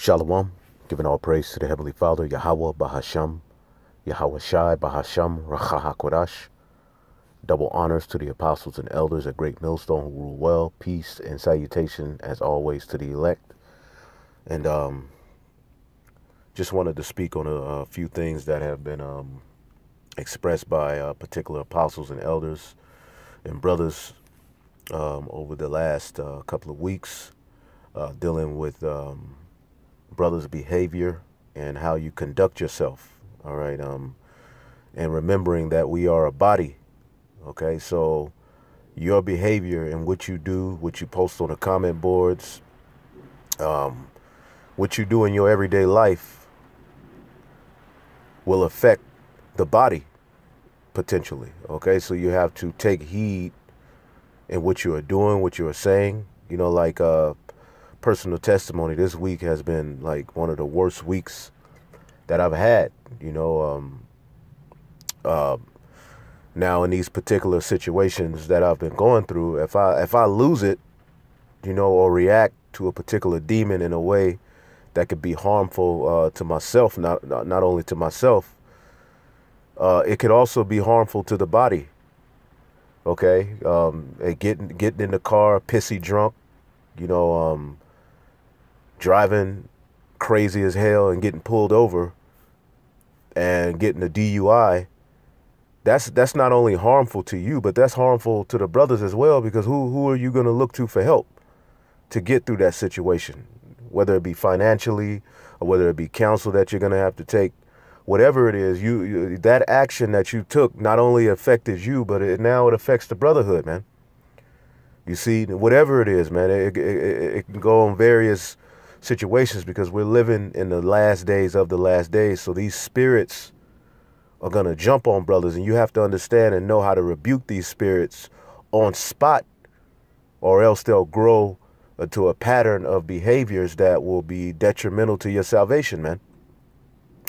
Shalom, giving all praise to the Heavenly Father, Yahweh Bahasham, Yahweh Shai Bahasham, Racha HaKodash. Double honors to the apostles and elders at Great Millstone who rule well. Peace and salutation, as always, to the elect. And just wanted to speak on a few things that have been expressed by particular apostles and elders and brothers over the last couple of weeks, dealing with brothers' behavior and how you conduct yourself. All right. And remembering that we are a body. Okay. So your behavior and what you do, what you post on the comment boards, what you do in your everyday life will affect the body potentially. Okay. So you have to take heed in what you are doing, what you are saying, you know, like, personal testimony. This week has been like one of the worst weeks that I've had, you know. Now in these particular situations that I've been going through, if I lose it, you know, or react to a particular demon in a way that could be harmful to myself, not only to myself, it could also be harmful to the body. Okay, getting in the car pissy drunk, you know, driving crazy as hell and getting pulled over and getting a DUI, that's not only harmful to you, but that's harmful to the brothers as well, because who are you going to look to for help to get through that situation, whether it be financially or whether it be counsel that you're going to have to take, whatever it is, you that action that you took not only affected you, but now it affects the brotherhood, man. You see, whatever it is, man, it can go on various situations, because we're living in the last days of the last days. So these spirits are going to jump on brothers, and you have to understand and know how to rebuke these spirits on spot, or else they'll grow into a pattern of behaviors that will be detrimental to your salvation, man.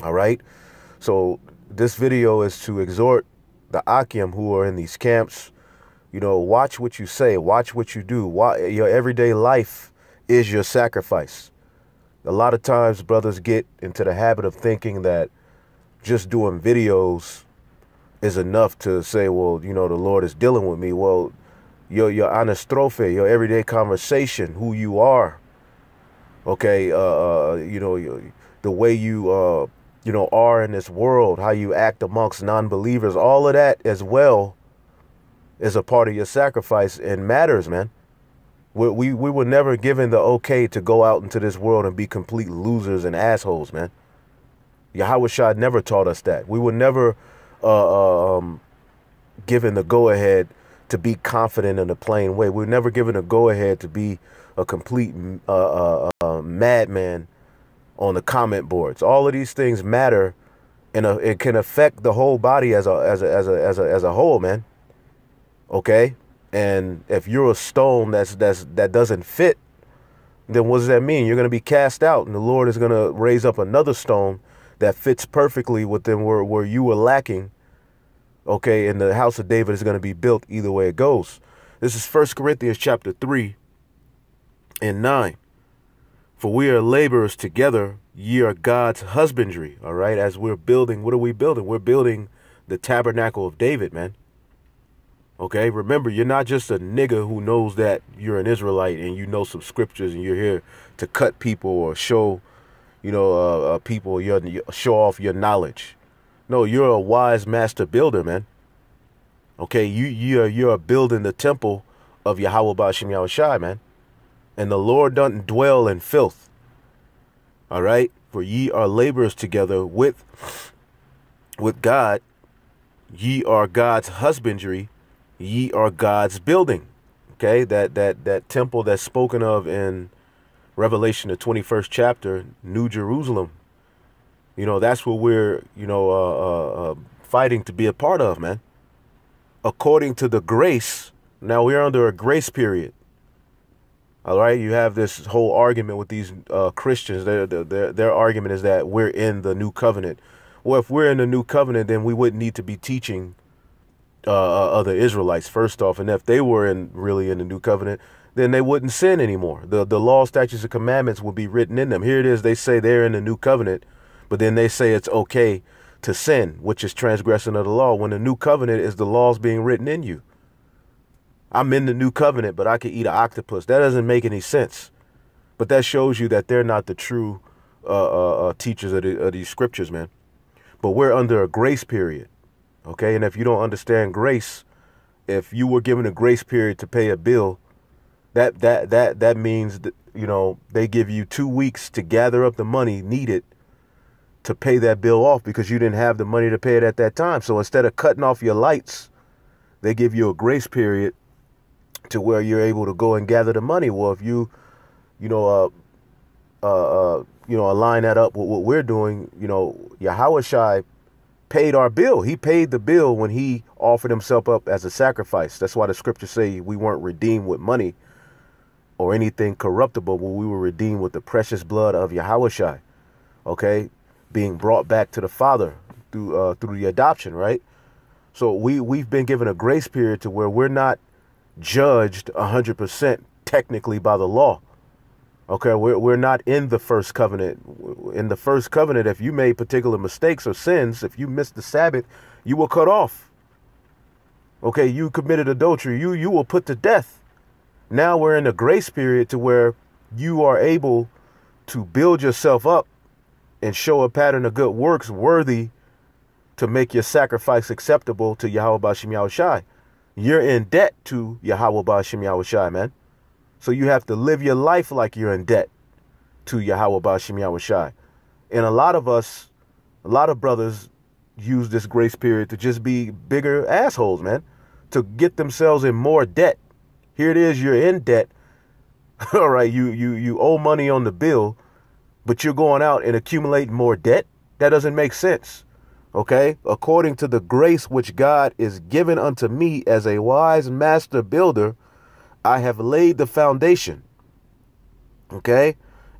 All right. So this video is to exhort the Akim who are in these camps. You know, watch what you say, watch what you do. Your everyday life is your sacrifice. A lot of times brothers get into the habit of thinking that just doing videos is enough to say, well, you know, the Lord is dealing with me. Well, your anastrophe, your everyday conversation, who you are, okay, you know, the way you, you know, are in this world, how you act amongst non-believers, all of that as well is a part of your sacrifice and matters, man. We were never given the okay to go out into this world and be complete losers and assholes, man. Yahweh Shah never taught us that. We were never given the go-ahead to be confident in a plain way. We were never given a go-ahead to be a complete madman on the comment boards. All of these things matter, and it can affect the whole body as a whole, man. Okay. And if you're a stone that doesn't fit, then what does that mean? You're going to be cast out, and the Lord is going to raise up another stone that fits perfectly within where you were lacking. Okay. And the house of David is going to be built either way it goes. This is 1 Corinthians chapter 3 and 9. For we are laborers together, ye are God's husbandry. All right. As we're building, what are we building? We're building the tabernacle of David, man. Okay, remember, you're not just a nigga who knows that you're an Israelite and you know some scriptures and you're here to cut people or show, you know, people, show off your knowledge. No, you're a wise master builder, man. Okay, you're building the temple of Yahweh Ba'ashem Yahweh Shai, man. And the Lord doesn't dwell in filth. All right, for ye are laborers together with God. Ye are God's husbandry. Ye are God's building. Okay, that temple that's spoken of in Revelation, the 21st chapter, New Jerusalem. You know, that's what we're, you know, fighting to be a part of, man. According to the grace. Now we're under a grace period. All right, you have this whole argument with these Christians. Their argument is that we're in the new covenant. Well, if we're in the new covenant, then we wouldn't need to be teaching other Israelites first off. And if they were really in the new covenant, then they wouldn't sin anymore. The law, statutes, and commandments would be written in them. Here it is. They say they're in the new covenant, but then they say it's okay to sin, which is transgression of the law, when the new covenant is the laws being written in you. I'm in the new covenant, but I can eat an octopus. That doesn't make any sense. But that shows you that they're not the true teachers of these scriptures, man. But we're under a grace period, okay? And if you don't understand grace, if you were given a grace period to pay a bill, that means that, you know, they give you 2 weeks to gather up the money needed to pay that bill off because you didn't have the money to pay it at that time. So instead of cutting off your lights, they give you a grace period to where you're able to go and gather the money. Well, if you align that up with what we're doing, you know, Yahushua paid our bill. He paid the bill when he offered himself up as a sacrifice. That's why the scriptures say we weren't redeemed with money or anything corruptible, but we were redeemed with the precious blood of Yahushua, okay, being brought back to the Father through the adoption, right? So we've been given a grace period to where we're not judged 100% technically by the law. Okay, we're not in the first covenant. In the first covenant, if you made particular mistakes or sins, if you missed the Sabbath, you were cut off. Okay, you committed adultery, you were put to death. Now we're in a grace period to where you are able to build yourself up and show a pattern of good works worthy to make your sacrifice acceptable to Yahweh B'Shem Yahushai. You're in debt to Yahweh B'Shem Yahushai, man. So you have to live your life like you're in debt to Yahweh B'Shem Yahushai. And a lot of brothers use this grace period to just be bigger assholes, man, to get themselves in more debt. Here it is, you're in debt. All right, you owe money on the bill, but you're going out and accumulating more debt. That doesn't make sense. Okay, according to the grace which God is given unto me as a wise master builder, I have laid the foundation, okay,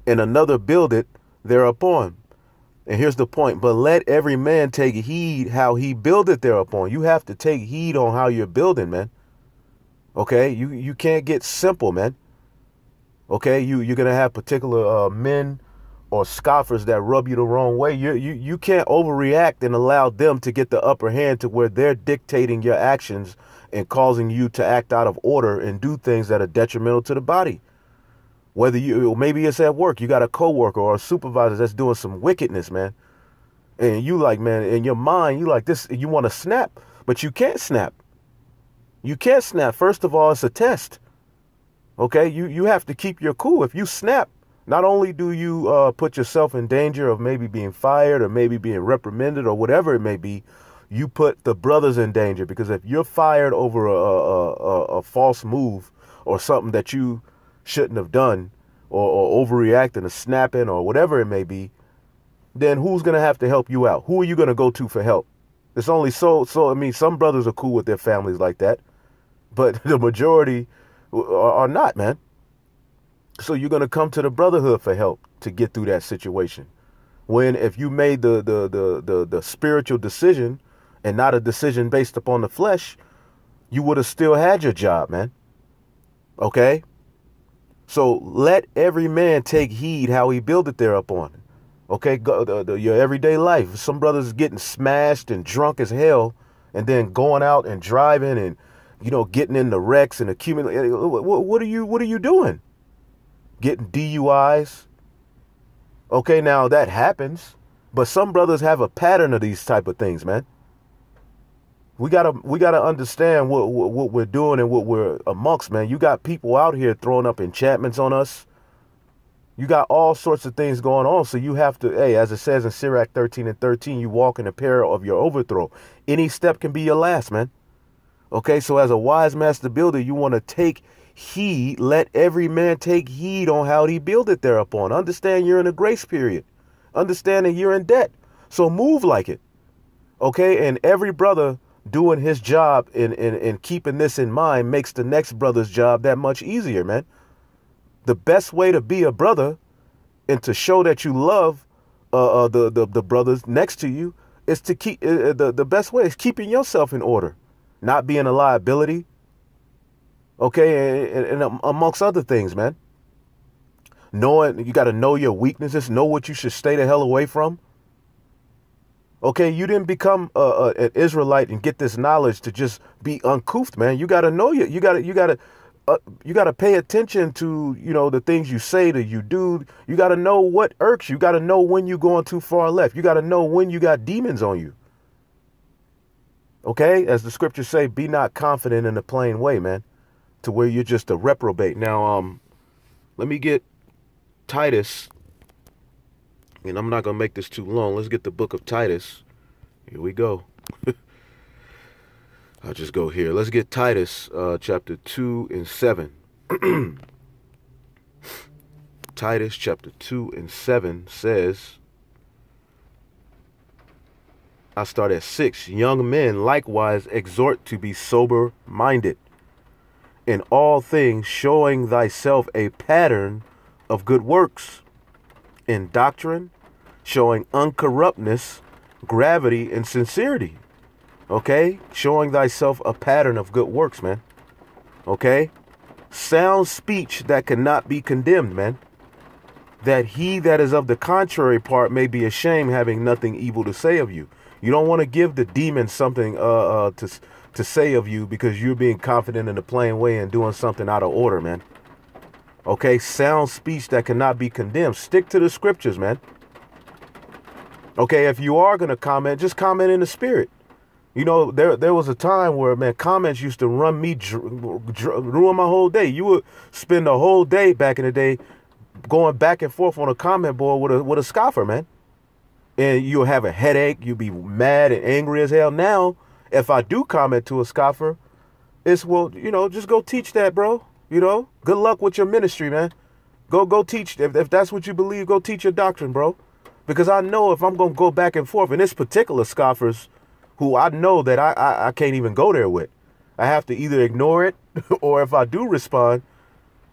and another build it thereupon. And here's the point, but let every man take heed how he buildeth thereupon. You have to take heed on how you're building, man. Okay, you can't get simple, man. Okay, you're going to have particular men or scoffers that rub you the wrong way. You can't overreact and allow them to get the upper hand to where they're dictating your actions and causing you to act out of order and do things that are detrimental to the body. Whether maybe it's at work, you got a coworker or a supervisor that's doing some wickedness, man. And you like, man, in your mind, you like this, you want to snap, but you can't snap. You can't snap. First of all, it's a test. Okay, you have to keep your cool. If you snap, not only do you put yourself in danger of maybe being fired or maybe being reprimanded or whatever it may be, you put the brothers in danger, because if you're fired over a false move or something that you shouldn't have done or overreacting or snapping or whatever it may be, then who's going to have to help you out? Who are you going to go to for help? It's only so I mean, some brothers are cool with their families like that, but the majority are not, man. So you're going to come to the brotherhood for help to get through that situation. When if you made the spiritual decision and not a decision based upon the flesh, you would have still had your job, man. Okay? So let every man take heed how he buildeth thereupon. Okay? Your everyday life. Some brothers getting smashed and drunk as hell and then going out and driving and, you know, getting into wrecks and accumulating. What are you doing? Getting DUIs. Okay, now that happens, but some brothers have a pattern of these type of things, man. We gotta understand what we're doing and what we're amongst, man. You got people out here throwing up enchantments on us. You got all sorts of things going on. So you have to, hey, as it says in Sirach 13:13, you walk in the peril of your overthrow. Any step can be your last, man. Okay, so as a wise master builder, you want to take heed. Let every man take heed on how he buildeth thereupon. Understand you're in a grace period. Understand that you're in debt. So move like it. Okay, and every brother doing his job and keeping this in mind makes the next brother's job that much easier, man. The best way to be a brother and to show that you love the brothers next to you is to keep the best way is keeping yourself in order, not being a liability. Okay, and amongst other things, man. Knowing, you got to know your weaknesses, know what you should stay the hell away from. Okay, you didn't become an Israelite and get this knowledge to just be uncouth, man. You got to know you got to pay attention to, you know, the things you say, that you do. You got to know what irks you. You got to know when you're going too far left. You got to know when you got demons on you. Okay, as the scriptures say, be not confident in the plain way, man, to where you're just a reprobate. Now, let me get Titus, and I'm not going to make this too long. Let's get the book of Titus. Here we go. I'll just go here. Let's get Titus chapter 2 and 7. Titus chapter 2 and 7 says, I start at 6. Young men likewise exhort to be sober-minded, in all things showing thyself a pattern of good works, in doctrine, showing uncorruptness, gravity, and sincerity. Okay? Showing thyself a pattern of good works, man. Okay? Sound speech that cannot be condemned, man. That he that is of the contrary part may be ashamed, having nothing evil to say of you. You don't want to give the demon something to say of you because you're being confident in the plain way and doing something out of order, man. Okay, sound speech that cannot be condemned. Stick to the scriptures, man. Okay, if you are going to comment, just comment in the spirit. You know, there was a time where, man, comments used to run me, ruin my whole day. You would spend the whole day back in the day going back and forth on a comment board with a scoffer, man. And you'll have a headache. You'll be mad and angry as hell. Now, if I do comment to a scoffer, it's, well, you know, just go teach that, bro. You know, good luck with your ministry, man. Go teach. If that's what you believe, go teach your doctrine, bro. Because I know if I'm going to go back and forth, and this particular scoffers who I know that I can't even go there with, I have to either ignore it or if I do respond,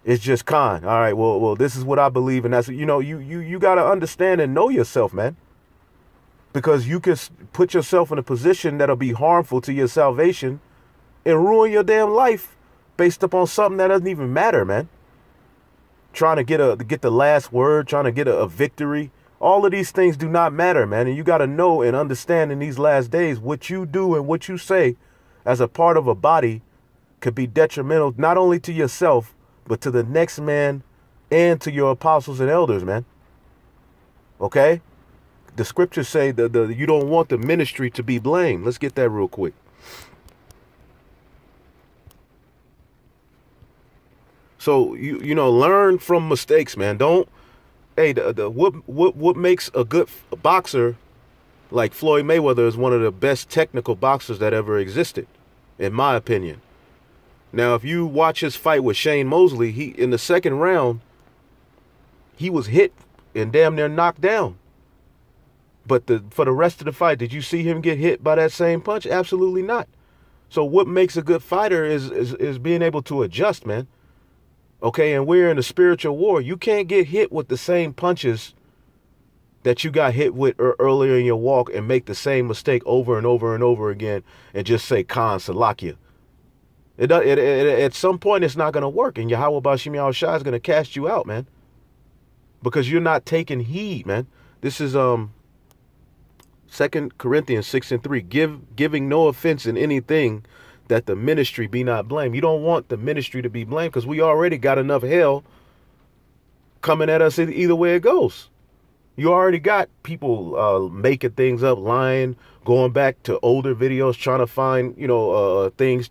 it's just con. All right, well, this is what I believe. And that's, you know, you got to understand and know yourself, man. Because you can put yourself in a position that'll be harmful to your salvation and ruin your damn life based upon something that doesn't even matter, man. Trying to get the last word, trying to get a victory. All of these things do not matter, man. And you got to know and understand in these last days what you do and what you say as a part of a body could be detrimental not only to yourself, but to the next man and to your apostles and elders, man. Okay? The scriptures say that you don't want the ministry to be blamed. Let's get that real quick. So you know, learn from mistakes, man. Don't. Hey, what makes a good boxer like Floyd Mayweather is one of the best technical boxers that ever existed, in my opinion. Now, if you watch his fight with Shane Mosley, in the second round, he was hit and damn near knocked down. But for the rest of the fight, did you see him get hit by that same punch? Absolutely not. So what makes a good fighter is being able to adjust, man. Okay, and we're in a spiritual war. You can't get hit with the same punches that you got hit with earlier in your walk and make the same mistake over and over and over again and just say Khan Salakia. At some point, it's not going to work, and Yahweh Bashim Yahushua is going to cast you out, man, because you're not taking heed, man. This is 2 Corinthians 6:3, giving no offense in anything, that the ministry be not blamed. You don't want the ministry to be blamed because we already got enough hell coming at us either way it goes. You already got people making things up, lying, going back to older videos, trying to find, you know, things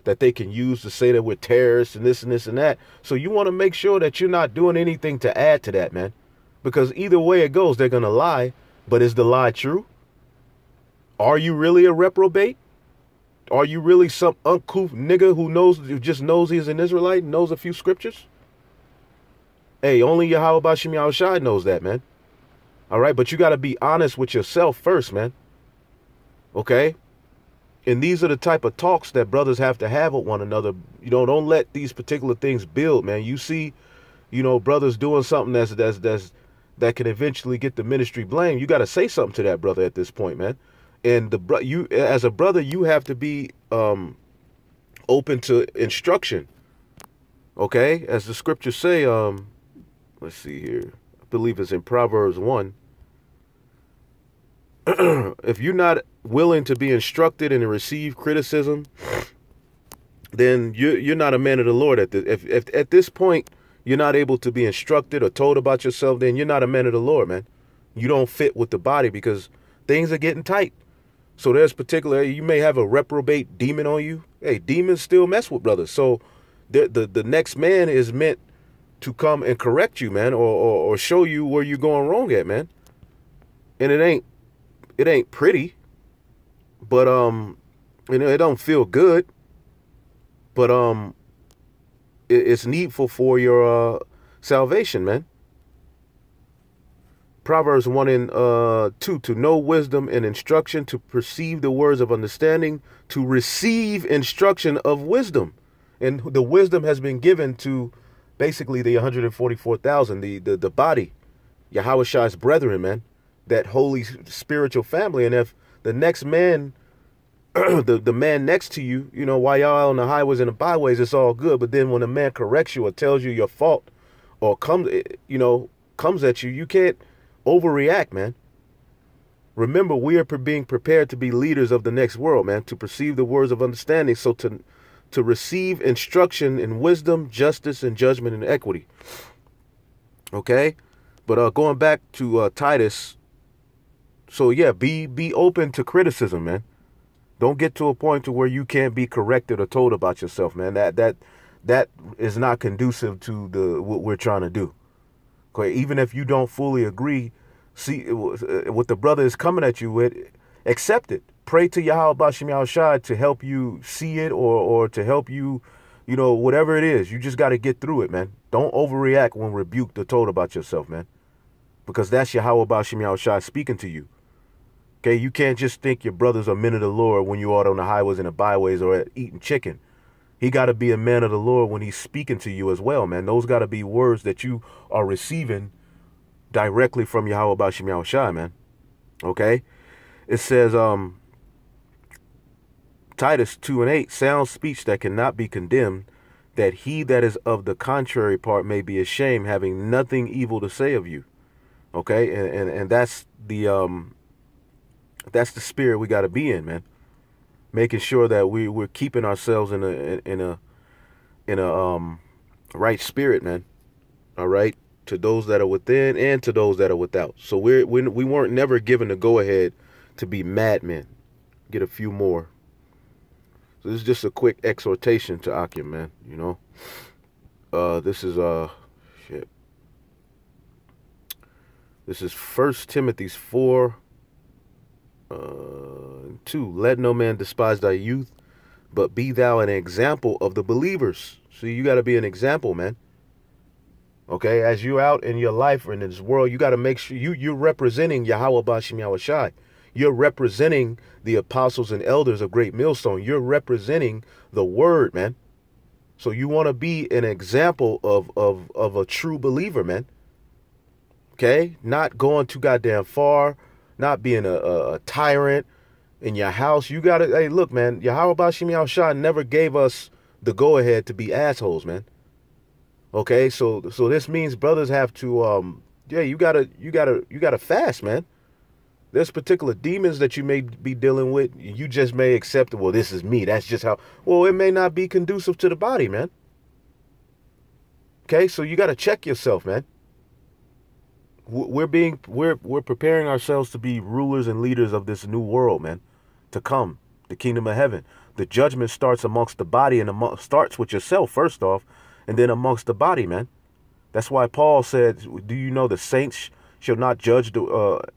that they can use to say that we're terrorists and this and this and that. So you want to make sure that you're not doing anything to add to that, man. Because either way it goes, they're going to lie. But is the lie true? Are you really a reprobate? Are you really some uncouth nigga who just knows he's an Israelite and knows a few scriptures? Hey, only Yahweh Bashim Yahushua knows that, man. All right, but you got to be honest with yourself first, man. Okay? And these are the type of talks that brothers have to have with one another. You know, don't let these particular things build, man. You see, you know, brothers doing something that can eventually get the ministry blamed. You got to say something to that brother at this point, man. And you as a brother, you have to be open to instruction. Okay, as the scriptures say, let's see here. I believe it's in Proverbs 1. If you're not willing to be instructed and to receive criticism, then you're not a man of the Lord. If at this point you're not able to be instructed or told about yourself, then you're not a man of the Lord, man. You don't fit with the body because things are getting tight. So there's you may have a reprobate demon on you. Hey, demons still mess with brothers. So the next man is meant to come and correct you, man, or show you where you're going wrong at, man. And it ain't pretty, but it don't feel good, but it's needful for your salvation, man. Proverbs 1 and 2, to know wisdom and instruction, to perceive the words of understanding, to receive instruction of wisdom. And the wisdom has been given to basically the 144,000, the body, Yahweh brethren, man, that holy spiritual family. And if the next man, the man next to you, you know, while y'all on the highways and the byways, it's all good. But then when a man corrects you or tells you your fault or comes at you, you can't overreact, man. Remember, we are being prepared to be leaders of the next world, man, to perceive the words of understanding. So to receive instruction in wisdom, justice, and judgment and equity. Okay? But going back to Titus, so yeah, be open to criticism, man. Don't get to a point to where you can't be corrected or told about yourself, man. That is not conducive to what we're trying to do. Okay? Even if you don't fully agree, see what the brother is coming at you with, accept it. Pray to Yahweh Bashim Yahushua to help you see it or to help you, whatever it is. You just got to get through it, man. Don't overreact when rebuked or told about yourself, man. Because that's Yahweh Bashim Yahushua speaking to you. Okay, you can't just think your brothers are men of the Lord when you're out on the highways and the byways or eating chicken. He got to be a man of the Lord when he's speaking to you as well, man. Those got to be words that you are receiving directly from Yahweh Bashim Yahushua, man. Okay? It says, Titus 2 and 8, sound speech that cannot be condemned, that he that is of the contrary part may be ashamed, having nothing evil to say of you. Okay? And that's the spirit we got to be in, man. Making sure that we're keeping ourselves in a right spirit, man. All right, to those that are within and to those that are without. So we weren't never given the go ahead to be madmen. Get a few more. So this is just a quick exhortation to Akim, man. This is shit. This is 1 Timothy 4. 2, let no man despise thy youth, but be thou an example of the believers. See, you got to be an example, man. Okay, as you're out in your life or in this world, you got to make sure you're representing Yahweh Bashim Yahushai. You're representing the apostles and elders of Great Millstone. You're representing the word, man. So you want to be an example of a true believer, man. Okay, not going too goddamn far. Not being a tyrant in your house. You got to, hey, look, man, Yahweh Bashim Yahushua never gave us the go-ahead to be assholes, man. Okay, so this means brothers have to, you gotta fast, man. There's particular demons that you may be dealing with. You just may accept, well, this is me. That's just how, well, it may not be conducive to the body, man. Okay, so you got to check yourself, man. We're preparing ourselves to be rulers and leaders of this new world, man, to come, the kingdom of heaven. The judgment starts amongst the body and starts with yourself first off, and then amongst the body, man. That's why Paul said, do you know the saints shall not judge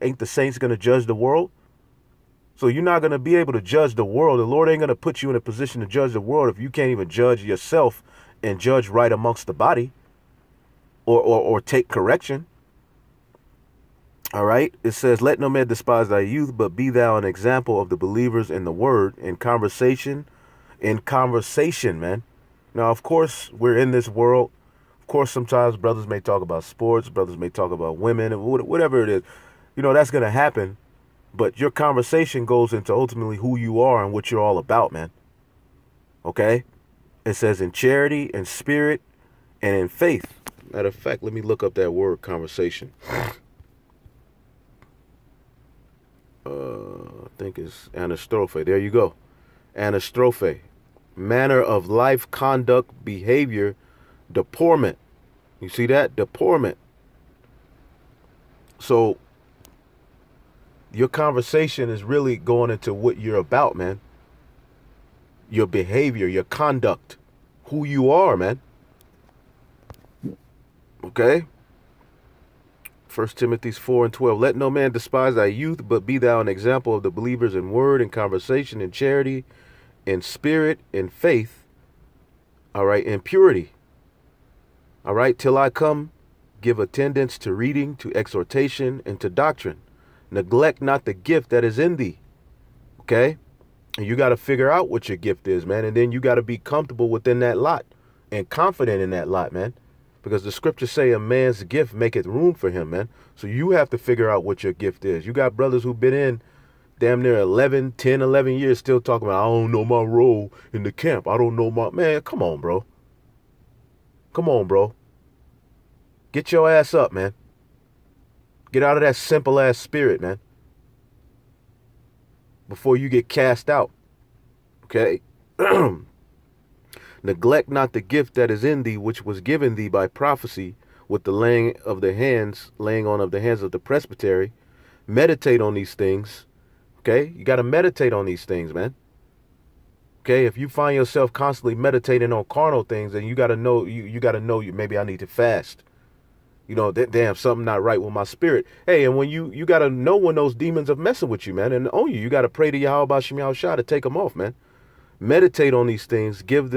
ain't the saints going to judge the world? So you're not going to be able to judge the world. The Lord ain't going to put you in a position to judge the world if you can't even judge yourself and judge right amongst the body or take correction. All right, it says, let no man despise thy youth, but be thou an example of the believers in the word, in conversation, man. Now, of course, we're in this world. Of course, sometimes brothers may talk about sports, brothers may talk about women, whatever it is. That's going to happen. But your conversation goes into ultimately who you are and what you're all about, man. Okay? It says in charity and spirit, and in faith. Matter of fact, let me look up that word conversation. I think it's anastrophe. There you go. Anastrophe. Manner of life, conduct, behavior, deportment. You see that? Deportment. So your conversation is really going into what you're about, man. Your behavior, your conduct, who you are, man. Okay? 1 Timothy 4:12. Let no man despise thy youth, but be thou an example of the believers in word, in conversation, in charity, in spirit, in faith. All right, in purity. All right, till I come, give attendance to reading, to exhortation, and to doctrine. Neglect not the gift that is in thee. Okay? And you got to figure out what your gift is, man. And then you got to be comfortable within that lot and confident in that lot, man. Because the scriptures say a man's gift maketh room for him, man. So you have to figure out what your gift is. You got brothers who've been in damn near 11 years still talking about, I don't know my role in the camp. I don't know my... Man, come on, bro. Come on, bro. Get your ass up, man. Get out of that simple ass spirit, man. Before you get cast out. Okay? Neglect not the gift that is in thee, which was given thee by prophecy, with the laying on of the hands of the presbytery. Meditate on these things. Okay? You got to meditate on these things, man. Okay? If you find yourself constantly meditating on carnal things, then you got to know, you got to know, maybe I need to fast. You know, damn, something not right with my spirit. Hey, and when you got to know when those demons are messing with you, man, and on you got to pray to Yahweh Shah to take them off, man. Meditate on these things. Give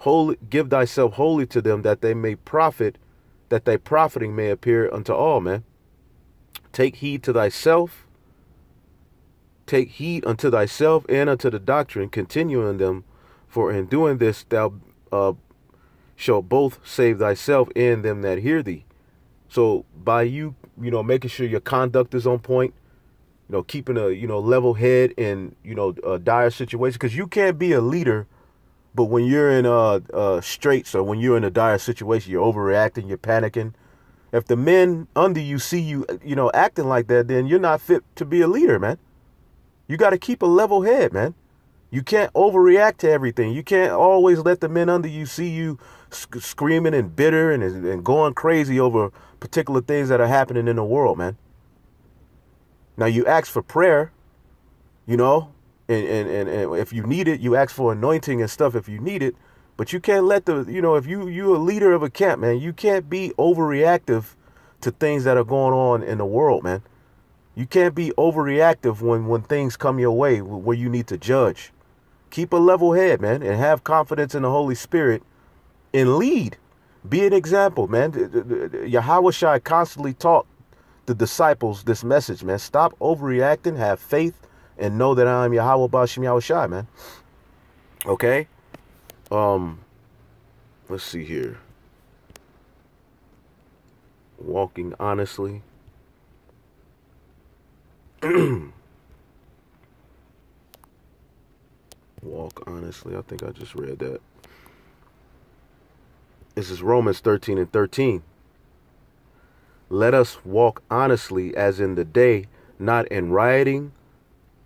thyself wholly to them, that they may profit, that thy profiting may appear unto all, man. Take heed to thyself. Take heed unto thyself and unto the doctrine. Continue in them, for in doing this thou shalt both save thyself and them that hear thee. So by you making sure your conduct is on point, keeping a, level head in, a dire situation, because you can't be a leader, but when you're in straits, or when you're in a dire situation, you're overreacting, you're panicking. If the men under you see you, acting like that, then you're not fit to be a leader, man. You got to keep a level head, man. You can't overreact to everything. You can't always let the men under you see you screaming and bitter and going crazy over particular things that are happening in the world, man. Now, you ask for prayer, and if you need it, you ask for anointing and stuff if you need it. But you can't let if you're a leader of a camp, man, you can't be overreactive to things that are going on in the world, man. You can't be overreactive when things come your way where you need to judge. Keep a level head, man, and have confidence in the Holy Spirit and lead. Be an example, man. Yahweh Shai constantly taught the disciples this message, man. Stop overreacting, have faith, and know that I am Yahweh Bashim Yahweh Shai, man. Okay? Let's see here. Walking honestly. Walk honestly. I think I just read that. This is Romans 13:13. Let us walk honestly as in the day, not in rioting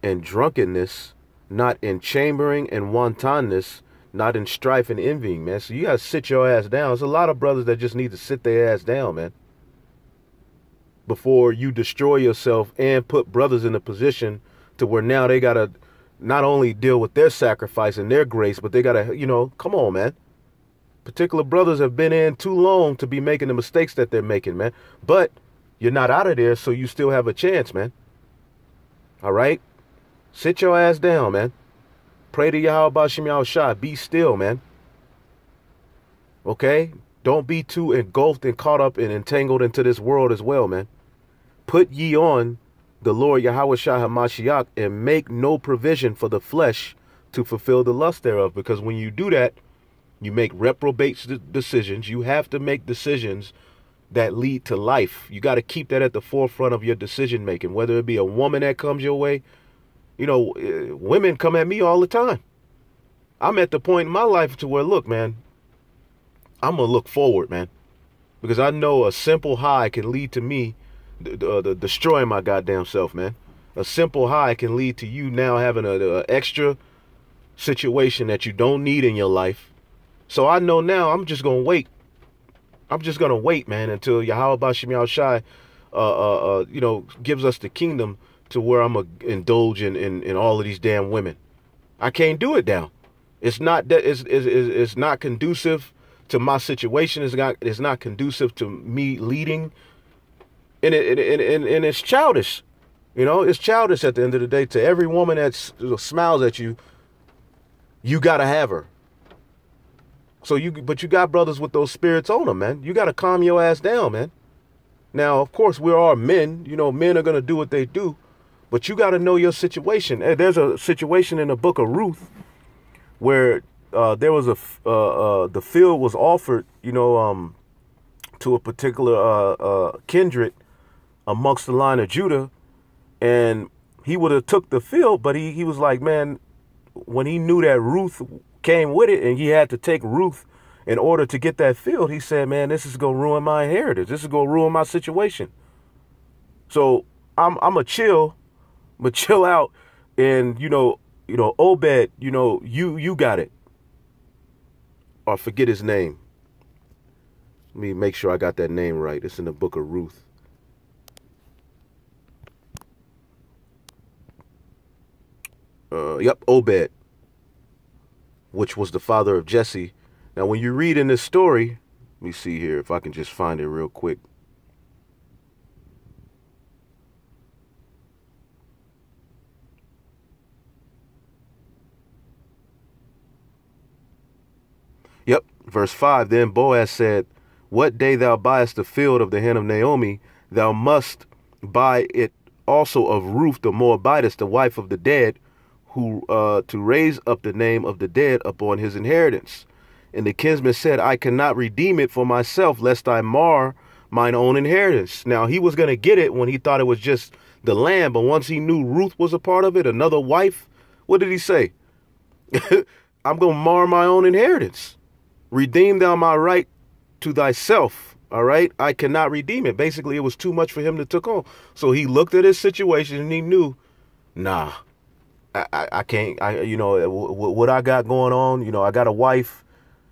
and drunkenness, not in chambering and wantonness, not in strife and envying, man. So you got to sit your ass down. There's a lot of brothers that just need to sit their ass down, man, before you destroy yourself and put brothers in a position to where now they got to not only deal with their sacrifice and their grace, but they got to, come on, man. Particular brothers have been in too long to be making the mistakes that they're making, man. But you're not out of there, so you still have a chance, man. All right? Sit your ass down, man. Pray to Yahweh Bashim Yahweh Shai. Be still, man. Okay? Don't be too engulfed and caught up and entangled into this world as well, man. Put ye on the Lord Yahweh Shai HaMashiach and make no provision for the flesh to fulfill the lust thereof. Because when you do that, you make reprobate decisions. You have to make decisions that lead to life. You got to keep that at the forefront of your decision making, whether it be a woman that comes your way. Women come at me all the time. I'm at the point in my life to where, look, man, I'm going to look forward, man. Because I know a simple high can lead to me destroying my goddamn self, man. A simple high can lead to you now having a extra situation that you don't need in your life. So I know now I'm just going to wait. I'm just going to wait, man, until Yahweh Bashim Yahweh Shai, gives us the kingdom to where I'm going to indulge in all of these damn women. I can't do it now. It's not that it's not conducive to my situation. It's not conducive to me leading. And it's childish. It's childish at the end of the day. To every woman that smiles at you, you got to have her. But you got brothers with those spirits on them, man. You got to calm your ass down, man. Now, of course, we are men. Men are going to do what they do. But you got to know your situation. There's a situation in the book of Ruth where there was the field was offered, to a particular kindred amongst the line of Judah. And he would have took the field, but he was like, man, when he knew that Ruth came with it and he had to take Ruth in order to get that field, he said, man, this is going to ruin my inheritance. This is going to ruin my situation. So I'm a chill out and, Obed, you got it. Or forget his name. Let me make sure I got that name right. It's in the book of Ruth. Yep, Obed, which was the father of Jesse. Now, when you read in this story, let me see here if I can just find it real quick. Yep, verse 5, then Boaz said, what day thou buyest the field of the hand of Naomi, thou must buy it also of Ruth the Moabitess, the wife of the dead, who to raise up the name of the dead upon his inheritance. And the kinsman said, I cannot redeem it for myself, lest I mar mine own inheritance. Now, he was going to get it when he thought it was just the land, but once he knew Ruth was a part of it, another wife, what did he say? I'm going to mar my own inheritance. Redeem thou my right to thyself. All right. I cannot redeem it. Basically, it was too much for him to take on. So he looked at his situation and he knew, nah, I can't, what I got going on, I got a wife,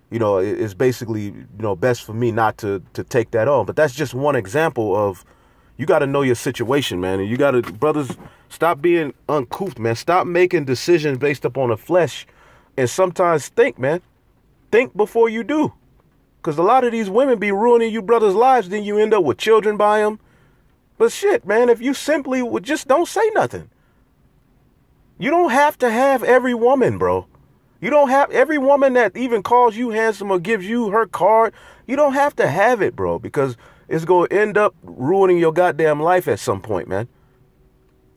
it's basically, best for me not to take that on. But that's just one example of, you got to know your situation, man. And you got to, brothers, stop being uncouth, man. Stop making decisions based upon the flesh. And sometimes think, man. Think before you do. Because a lot of these women be ruining you brothers' lives. Then you end up with children by them. But shit, man, if you simply would just don't say nothing. You don't have to have every woman, bro. You don't have every woman that even calls you handsome or gives you her card. You don't have to have it, bro, because it's going to end up ruining your goddamn life at some point, man.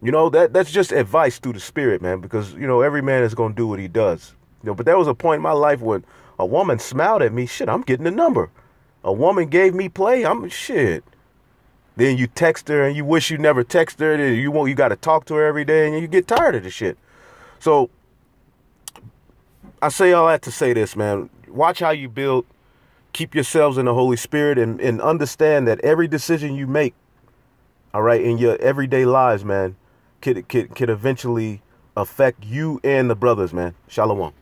That's just advice through the spirit, man, because, every man is going to do what he does. But there was a point in my life when a woman smiled at me. Shit, I'm getting a number. A woman gave me play. I'm shit. Then you text her and you wish you never text her. Then you got to talk to her every day and you get tired of the shit. So I say all that to say this, man. Watch how you build. Keep yourselves in the Holy Spirit and understand that every decision you make, all right, in your everyday lives, man, could eventually affect you and the brothers, man. Shalom.